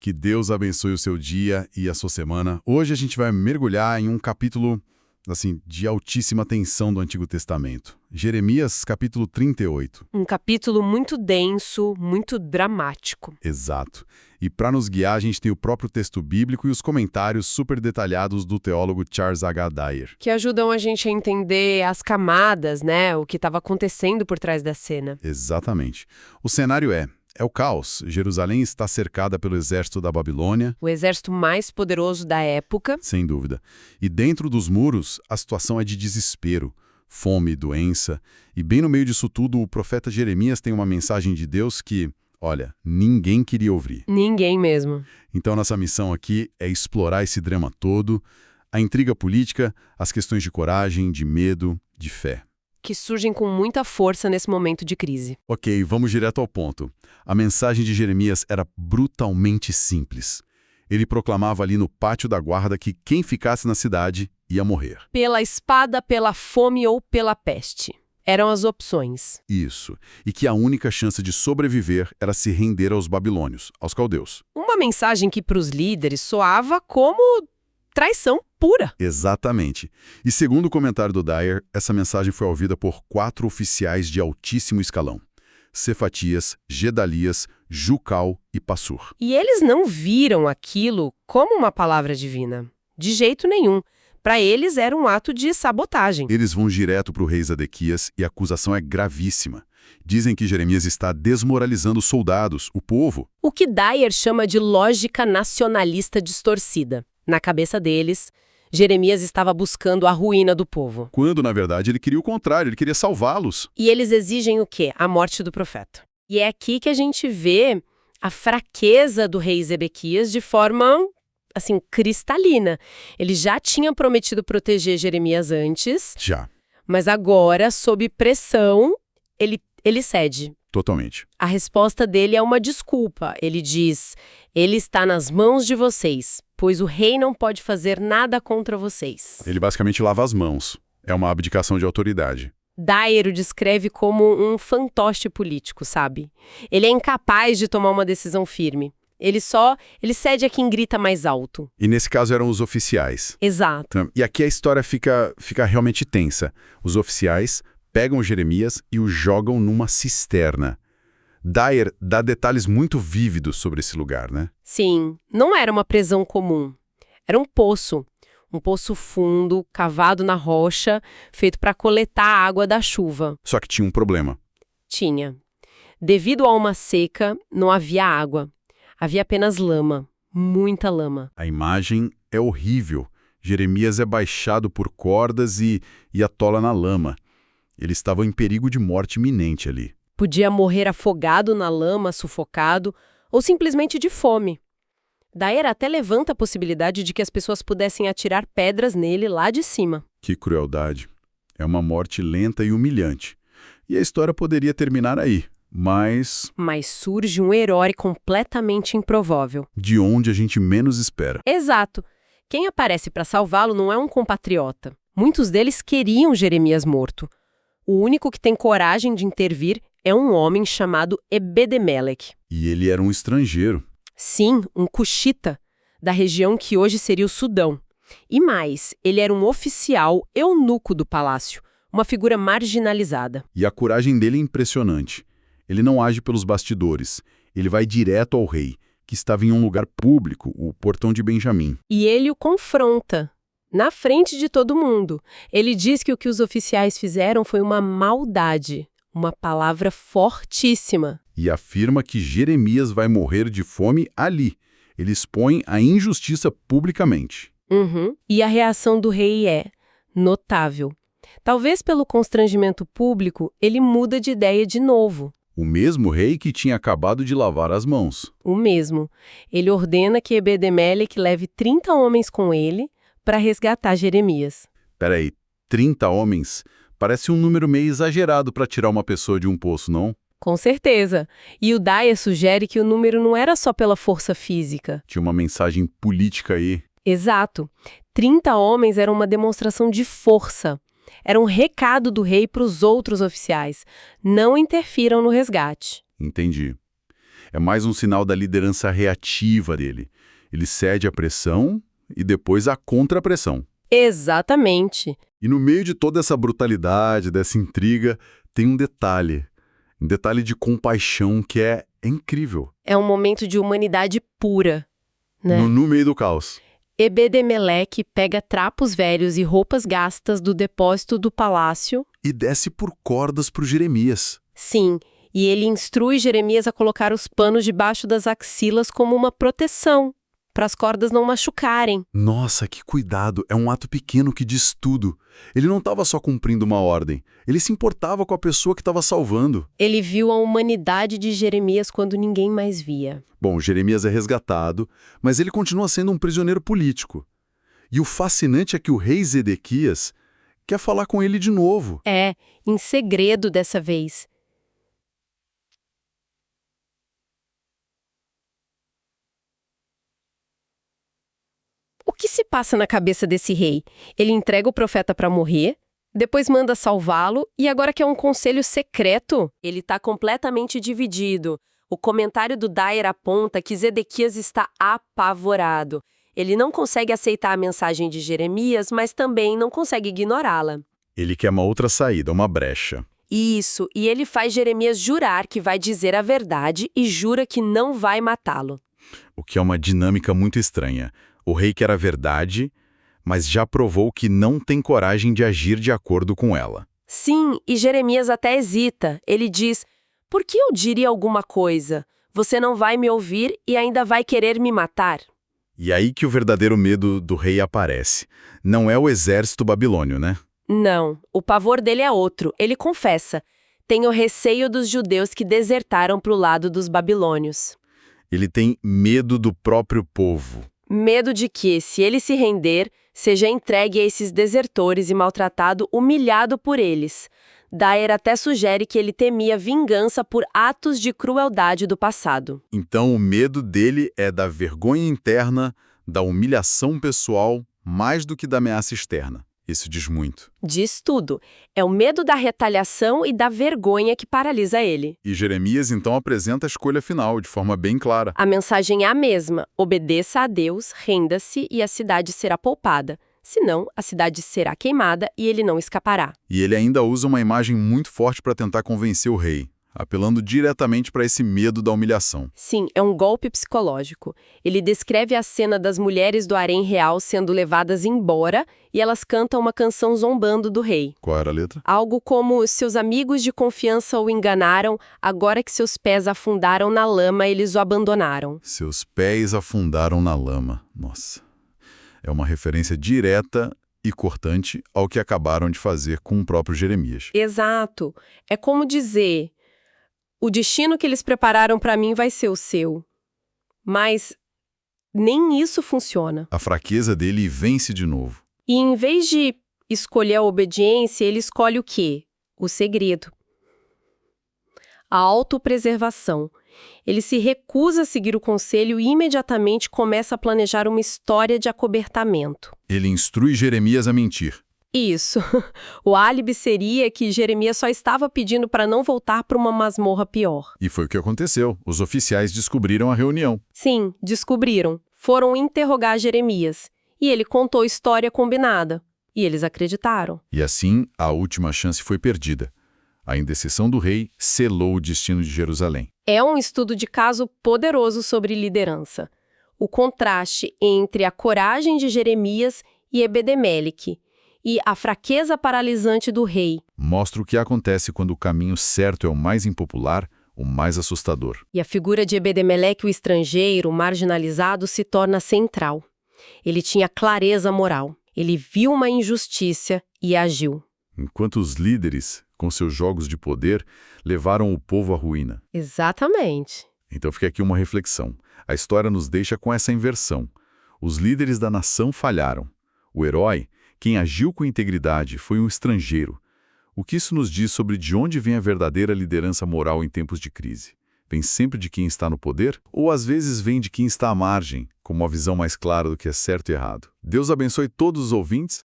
Que Deus abençoe o seu dia e a sua semana. Hoje a gente vai mergulhar em um capítulo, assim, de altíssima tensão do Antigo Testamento. Jeremias, capítulo 38. Um capítulo muito denso, muito dramático. Exato. E para nos guiar, a gente tem o próprio texto bíblico e os comentários super detalhados do teólogo Charles H. Dyer. Que ajudam a gente a entender as camadas, né? O que estava acontecendo por trás da cena. Exatamente. O cenário é o caos. Jerusalém está cercada pelo exército da Babilônia. O exército mais poderoso da época. Sem dúvida. E dentro dos muros, a situação é de desespero, fome, doença. E bem no meio disso tudo, o profeta Jeremias tem uma mensagem de Deus que, olha, ninguém queria ouvir. Ninguém mesmo. Então, nossa missão aqui é explorar esse drama todo, a intriga política, as questões de coragem, de medo, de fé. Que surgem com muita força nesse momento de crise. Ok, vamos direto ao ponto. A mensagem de Jeremias era brutalmente simples. Ele proclamava ali no pátio da guarda que quem ficasse na cidade ia morrer. Pela espada, pela fome ou pela peste. Eram as opções. Isso. E que a única chance de sobreviver era se render aos babilônios, aos caldeus. Uma mensagem que para os líderes soava como traição pura. Exatamente. E segundo o comentário do Dyer, essa mensagem foi ouvida por 4 oficiais de altíssimo escalão: Cefatias, Gedalias, Jucal e Passur. E eles não viram aquilo como uma palavra divina. De jeito nenhum. Para eles era um ato de sabotagem. Eles vão direto para o rei Zedequias e a acusação é gravíssima. Dizem que Jeremias está desmoralizando os soldados, o povo. O que Dyer chama de lógica nacionalista distorcida. Na cabeça deles, Jeremias estava buscando a ruína do povo. Quando, na verdade, ele queria o contrário, ele queria salvá-los. E eles exigem o quê? A morte do profeta. E é aqui que a gente vê a fraqueza do rei Zedequias de forma, assim, cristalina. Ele já tinha prometido proteger Jeremias antes. Já. Mas agora, sob pressão, ele cede. Totalmente. A resposta dele é uma desculpa. Ele diz: ele está nas mãos de vocês, pois o rei não pode fazer nada contra vocês. Ele basicamente lava as mãos. É uma abdicação de autoridade. Dyer o descreve como um fantoche político, sabe? Ele é incapaz de tomar uma decisão firme. Ele cede a quem grita mais alto. E nesse caso eram os oficiais. Exato. E aqui a história fica realmente tensa. Os oficiais pegam Jeremias e o jogam numa cisterna. Dyer dá detalhes muito vívidos sobre esse lugar, né? Sim, não era uma prisão comum. Era um poço fundo, cavado na rocha, feito para coletar a água da chuva. Só que tinha um problema. Tinha. Devido a uma seca, não havia água. Havia apenas lama, muita lama. A imagem é horrível. Jeremias é baixado por cordas e atola na lama. Ele estava em perigo de morte iminente ali. Podia morrer afogado na lama, sufocado, ou simplesmente de fome. Dyer até levanta a possibilidade de que as pessoas pudessem atirar pedras nele lá de cima. Que crueldade. É uma morte lenta e humilhante. E a história poderia terminar aí, mas surge um herói completamente improvável. De onde a gente menos espera. Exato. Quem aparece para salvá-lo não é um compatriota. Muitos deles queriam Jeremias morto. O único que tem coragem de intervir é um homem chamado Ebed-Melech. E ele era um estrangeiro. Sim, um cuxita, da região que hoje seria o Sudão. E mais, ele era um oficial eunuco do palácio, uma figura marginalizada. E a coragem dele é impressionante. Ele não age pelos bastidores. Ele vai direto ao rei, que estava em um lugar público, o portão de Benjamim. E ele o confronta. Na frente de todo mundo. Ele diz que o que os oficiais fizeram foi uma maldade, uma palavra fortíssima. E afirma que Jeremias vai morrer de fome ali. Ele expõe a injustiça publicamente. E a reação do rei é notável. Talvez pelo constrangimento público, ele muda de ideia de novo. O mesmo rei que tinha acabado de lavar as mãos. O mesmo. Ele ordena que Ebed-Melech leve 30 homens com ele para resgatar Jeremias. Peraí, 30 homens? Parece um número meio exagerado para tirar uma pessoa de um poço, não? Com certeza. E o Dyer sugere que o número não era só pela força física. Tinha uma mensagem política aí. Exato. 30 homens era uma demonstração de força. Era um recado do rei para os outros oficiais. Não interfiram no resgate. Entendi. É mais um sinal da liderança reativa dele. Ele cede à pressão e depois à contrapressão. Exatamente. E no meio de toda essa brutalidade, dessa intriga, tem um detalhe de compaixão que é incrível. É um momento de humanidade pura, né? No meio do caos. Ebed-Meleque pega trapos velhos e roupas gastas do depósito do palácio. E desce por cordas para o Jeremias. Sim, e ele instrui Jeremias a colocar os panos debaixo das axilas como uma proteção, para as cordas não machucarem. Nossa, que cuidado! É um ato pequeno que diz tudo. Ele não estava só cumprindo uma ordem, ele se importava com a pessoa que estava salvando. Ele viu a humanidade de Jeremias quando ninguém mais via. Bom, Jeremias é resgatado, mas ele continua sendo um prisioneiro político. E o fascinante é que o rei Zedequias quer falar com ele de novo. É, em segredo dessa vez. O que se passa na cabeça desse rei? Ele entrega o profeta para morrer, depois manda salvá-lo e agora quer um conselho secreto? Ele está completamente dividido. O comentário do Dyer aponta que Zedequias está apavorado. Ele não consegue aceitar a mensagem de Jeremias, mas também não consegue ignorá-la. Ele quer uma outra saída, uma brecha. Isso, e ele faz Jeremias jurar que vai dizer a verdade e jura que não vai matá-lo. O que é uma dinâmica muito estranha. O rei quer a verdade, mas já provou que não tem coragem de agir de acordo com ela. Sim, e Jeremias até hesita. Ele diz: "Por que eu diria alguma coisa? Você não vai me ouvir e ainda vai querer me matar?" E aí que o verdadeiro medo do rei aparece. Não é o exército babilônio, né? Não, o pavor dele é outro. Ele confessa: "Tenho receio dos judeus que desertaram para o lado dos babilônios." Ele tem medo do próprio povo. Medo de que, se ele se render, seja entregue a esses desertores e maltratado, humilhado por eles. Dyer até sugere que ele temia vingança por atos de crueldade do passado. Então o medo dele é da vergonha interna, da humilhação pessoal, mais do que da ameaça externa. Isso diz muito. Diz tudo. É o medo da retaliação e da vergonha que paralisa ele. E Jeremias então apresenta a escolha final, de forma bem clara. A mensagem é a mesma: obedeça a Deus, renda-se e a cidade será poupada. Senão, a cidade será queimada e ele não escapará. E ele ainda usa uma imagem muito forte para tentar convencer o rei, apelando diretamente para esse medo da humilhação. Sim, é um golpe psicológico. Ele descreve a cena das mulheres do harém real sendo levadas embora e elas cantam uma canção zombando do rei. Qual era a letra? Algo como: seus amigos de confiança o enganaram, agora que seus pés afundaram na lama, eles o abandonaram. Seus pés afundaram na lama. Nossa. É uma referência direta e cortante ao que acabaram de fazer com o próprio Jeremias. Exato. É como dizer: o destino que eles prepararam para mim vai ser o seu. Mas nem isso funciona. A fraqueza dele vence de novo. E em vez de escolher a obediência, ele escolhe o quê? O segredo. A autopreservação. Ele se recusa a seguir o conselho e imediatamente começa a planejar uma história de acobertamento. Ele instrui Jeremias a mentir. Isso. O álibi seria que Jeremias só estava pedindo para não voltar para uma masmorra pior. E foi o que aconteceu. Os oficiais descobriram a reunião. Sim, descobriram. Foram interrogar Jeremias. E ele contou a história combinada. E eles acreditaram. E assim, a última chance foi perdida. A indecição do rei selou o destino de Jerusalém. É um estudo de caso poderoso sobre liderança. O contraste entre a coragem de Jeremias e Ebed-Meleque e a fraqueza paralisante do rei. Mostra o que acontece quando o caminho certo é o mais impopular, o mais assustador. E a figura de Ebed-Meleque, o estrangeiro, o marginalizado, se torna central. Ele tinha clareza moral. Ele viu uma injustiça e agiu. Enquanto os líderes, com seus jogos de poder, levaram o povo à ruína. Exatamente. Então fica aqui uma reflexão. A história nos deixa com essa inversão. Os líderes da nação falharam. O herói, quem agiu com integridade, foi um estrangeiro. O que isso nos diz sobre de onde vem a verdadeira liderança moral em tempos de crise? Vem sempre de quem está no poder? Ou às vezes vem de quem está à margem, com uma visão mais clara do que é certo e errado? Deus abençoe todos os ouvintes